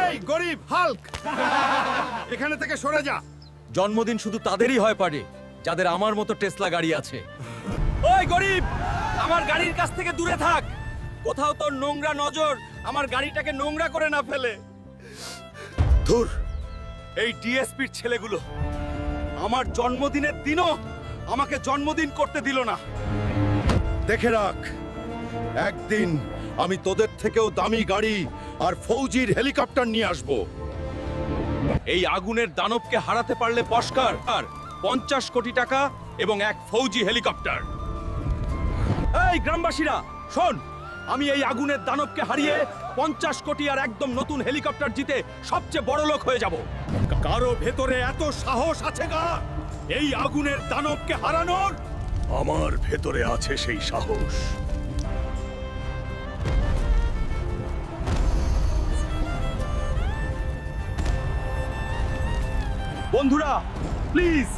এই গরিব হাল্ক, এখানে থেকে সরে যা। জন্মদিন শুধু তাদেরই হয় পারে যাদের আমার মতো টেসলা গাড়ি আছে। ওই গরিব, আমার গাড়ির কাছ থেকে দূরে থাক। কোথাও তোর নোংরা নজর আমার গাড়িটাকে নোংরা করে না ফেলে। ধুর, এই ডিএসপির ছেলেগুলো আমার জন্মদিনের দিনও আমাকে জন্মদিন করতে দিল না। দেখে রাখ, একদিন আমি তোদের থেকেও দামি গাড়ি আর ফৌজির হেলিকপ্টার নিয়ে আসব। এই আগুনের দানবকে হারাতে পারলে পুরস্কার আর 50 কোটি টাকা এবং এক ফৌজি হেলিকপ্টার। এই গ্রামবাসীরা শোন, আমি এই আগুনের দানবকে হারিয়ে 50 কোটি আর একদম নতুন হেলিকপ্টার জিতে সবচেয়ে বড় লোক হয়ে যাব। কারো ভেতরে এত সাহস আছে গা এই আগুনের দানবকে হারানোর? আমার ভেতরে আছে সেই সাহস। বন্ধুরা প্লিজ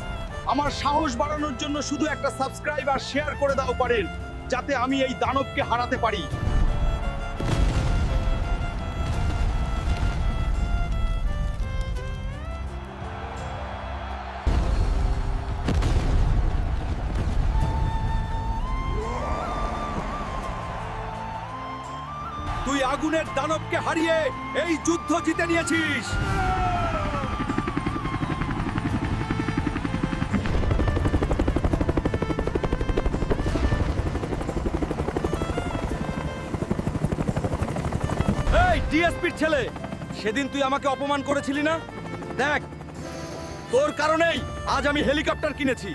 আমার সাহস বাড়ানোর জন্য শুধু একটা সাবস্ক্রাইব আর শেয়ার করে দাও পারেন, যাতে আমি এই দানবকে হারাতে পারি। তুই আগুনের দানবকে হারিয়ে এই যুদ্ধ জিতে নিয়েছিস। এই ডিএসপির ছেলে, সেদিন তুই আমাকে অপমান করেছিলি না? দেখ, তোর কারণেই আজ আমি হেলিকপ্টার কিনেছি।